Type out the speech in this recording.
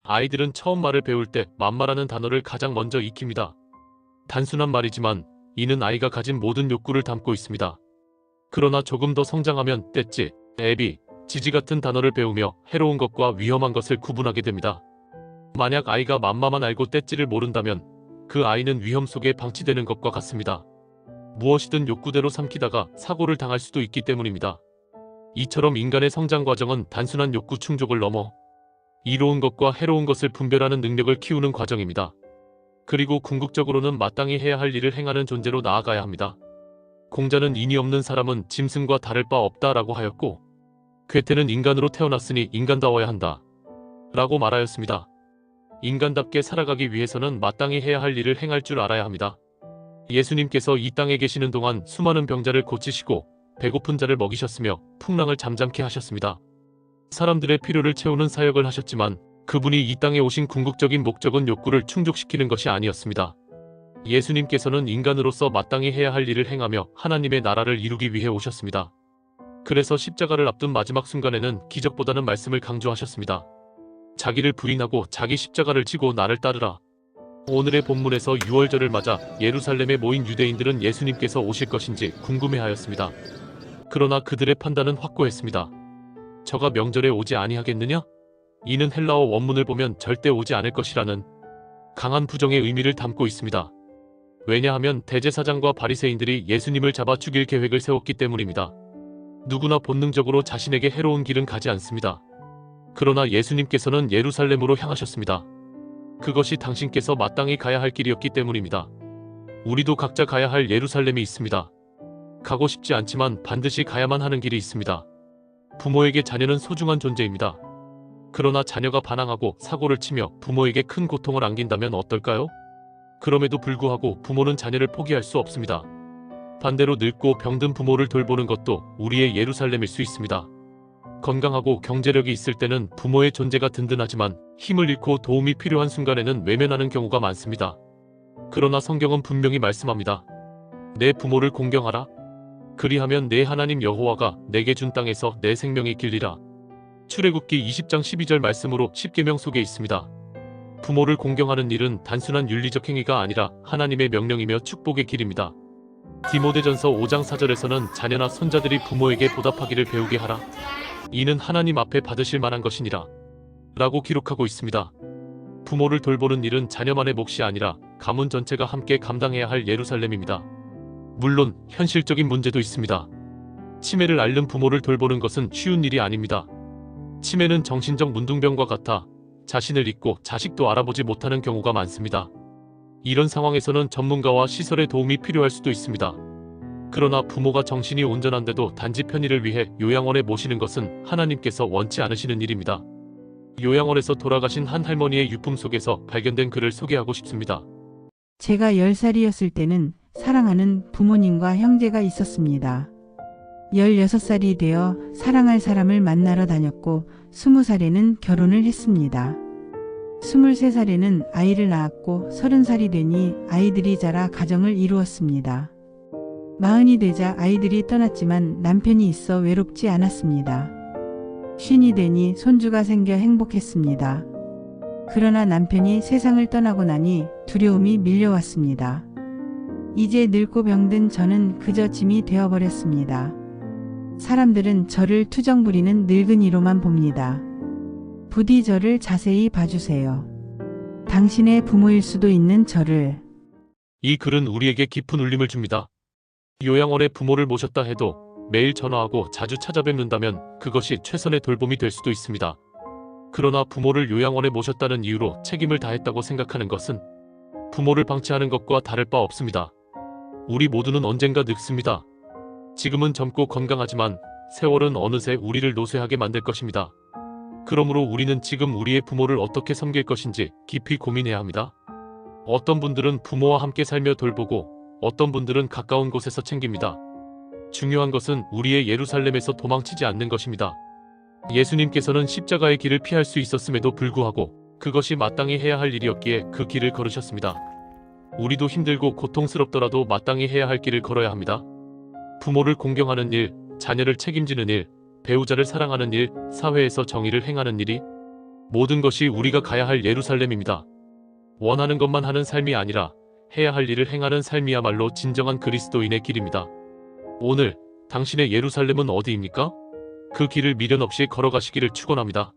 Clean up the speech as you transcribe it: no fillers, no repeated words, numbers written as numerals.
아이들은 처음 말을 배울 때 맘마라는 단어를 가장 먼저 익힙니다. 단순한 말이지만 이는 아이가 가진 모든 욕구를 담고 있습니다. 그러나 조금 더 성장하면 떼찌, 애비, 지지 같은 단어를 배우며 해로운 것과 위험한 것을 구분하게 됩니다. 만약 아이가 맘마만 알고 떼찌를 모른다면 그 아이는 위험 속에 방치되는 것과 같습니다. 무엇이든 욕구대로 삼키다가 사고를 당할 수도 있기 때문입니다. 이처럼 인간의 성장 과정은 단순한 욕구 충족을 넘어 이로운 것과 해로운 것을 분별하는 능력을 키우는 과정입니다. 그리고 궁극적으로는 마땅히 해야 할 일을 행하는 존재로 나아가야 합니다. 공자는 인이 없는 사람은 짐승과 다를 바 없다라고 하였고, 괴테는 인간으로 태어났으니 인간다워야 한다 라고 말하였습니다. 인간답게 살아가기 위해서는 마땅히 해야 할 일을 행할 줄 알아야 합니다. 예수님께서 이 땅에 계시는 동안 수많은 병자를 고치시고 배고픈 자를 먹이셨으며 풍랑을 잠잠케 하셨습니다. 사람들의 필요를 채우는 사역을 하셨지만 그분이 이 땅에 오신 궁극적인 목적은 욕구를 충족시키는 것이 아니었습니다. 예수님께서는 인간으로서 마땅히 해야 할 일을 행하며 하나님의 나라를 이루기 위해 오셨습니다. 그래서 십자가를 앞둔 마지막 순간에는 기적보다는 말씀을 강조하셨습니다. 자기를 부인하고 자기 십자가를 지고 나를 따르라. 오늘의 본문에서 유월절을 맞아 예루살렘에 모인 유대인들은 예수님께서 오실 것인지 궁금해하였습니다. 그러나 그들의 판단은 확고했습니다. 저가 명절에 오지 아니하겠느냐? 이는 헬라어 원문을 보면 절대 오지 않을 것이라는 강한 부정의 의미를 담고 있습니다. 왜냐하면 대제사장과 바리새인들이 예수님을 잡아 죽일 계획을 세웠기 때문입니다. 누구나 본능적으로 자신에게 해로운 길은 가지 않습니다. 그러나 예수님께서는 예루살렘으로 향하셨습니다. 그것이 당신께서 마땅히 가야 할 길이었기 때문입니다. 우리도 각자 가야 할 예루살렘이 있습니다. 가고 싶지 않지만 반드시 가야만 하는 길이 있습니다. 부모에게 자녀는 소중한 존재입니다. 그러나 자녀가 반항하고 사고를 치며 부모에게 큰 고통을 안긴다면 어떨까요? 그럼에도 불구하고 부모는 자녀를 포기할 수 없습니다. 반대로 늙고 병든 부모를 돌보는 것도 우리의 예루살렘일 수 있습니다. 건강하고 경제력이 있을 때는 부모의 존재가 든든하지만 힘을 잃고 도움이 필요한 순간에는 외면하는 경우가 많습니다. 그러나 성경은 분명히 말씀합니다. 내 부모를 공경하라. 그리하면 내 하나님 여호와가 내게 준 땅에서 내 생명이 길리라. 출애굽기 20장 12절 말씀으로 십계명 속에 있습니다. 부모를 공경하는 일은 단순한 윤리적 행위가 아니라 하나님의 명령이며 축복의 길입니다. 디모데전서 5장 4절에서는 자녀나 손자들이 부모에게 보답하기를 배우게 하라. 이는 하나님 앞에 받으실 만한 것이니라 라고 기록하고 있습니다. 부모를 돌보는 일은 자녀만의 몫이 아니라 가문 전체가 함께 감당해야 할 예루살렘입니다. 물론 현실적인 문제도 있습니다. 치매를 앓는 부모를 돌보는 것은 쉬운 일이 아닙니다. 치매는 정신적 문둥병과 같아 자신을 잊고 자식도 알아보지 못하는 경우가 많습니다. 이런 상황에서는 전문가와 시설의 도움이 필요할 수도 있습니다. 그러나 부모가 정신이 온전한데도 단지 편의를 위해 요양원에 모시는 것은 하나님께서 원치 않으시는 일입니다. 요양원에서 돌아가신 한 할머니의 유품 속에서 발견된 글을 소개하고 싶습니다. 제가 10살이었을 때는 사랑하는 부모님과 형제가 있었습니다. 16살이 되어 사랑할 사람을 만나러 다녔고 20살에는 결혼을 했습니다. 23살에는 아이를 낳았고 30살이 되니 아이들이 자라 가정을 이루었습니다. 40이 되자 아이들이 떠났지만 남편이 있어 외롭지 않았습니다. 50이 되니 손주가 생겨 행복했습니다. 그러나 남편이 세상을 떠나고 나니 두려움이 밀려왔습니다. 이제 늙고 병든 저는 그저 짐이 되어버렸습니다. 사람들은 저를 투정 부리는 늙은이로만 봅니다. 부디 저를 자세히 봐주세요. 당신의 부모일 수도 있는 저를. 이 글은 우리에게 깊은 울림을 줍니다. 요양원에 부모를 모셨다 해도 매일 전화하고 자주 찾아뵙는다면 그것이 최선의 돌봄이 될 수도 있습니다. 그러나 부모를 요양원에 모셨다는 이유로 책임을 다했다고 생각하는 것은 부모를 방치하는 것과 다를 바 없습니다. 우리 모두는 언젠가 늙습니다. 지금은 젊고 건강하지만 세월은 어느새 우리를 노쇠하게 만들 것입니다. 그러므로 우리는 지금 우리의 부모를 어떻게 섬길 것인지 깊이 고민해야 합니다. 어떤 분들은 부모와 함께 살며 돌보고 어떤 분들은 가까운 곳에서 챙깁니다. 중요한 것은 우리의 예루살렘에서 도망치지 않는 것입니다. 예수님께서는 십자가의 길을 피할 수 있었음에도 불구하고 그것이 마땅히 해야 할 일이었기에 그 길을 걸으셨습니다. 우리도 힘들고 고통스럽더라도 마땅히 해야 할 길을 걸어야 합니다. 부모를 공경하는 일, 자녀를 책임지는 일, 배우자를 사랑하는 일, 사회에서 정의를 행하는 일이 모든 것이 우리가 가야 할 예루살렘입니다. 원하는 것만 하는 삶이 아니라 해야 할 일을 행하는 삶이야말로 진정한 그리스도인의 길입니다. 오늘 당신의 예루살렘은 어디입니까? 그 길을 미련 없이 걸어가시기를 축원합니다.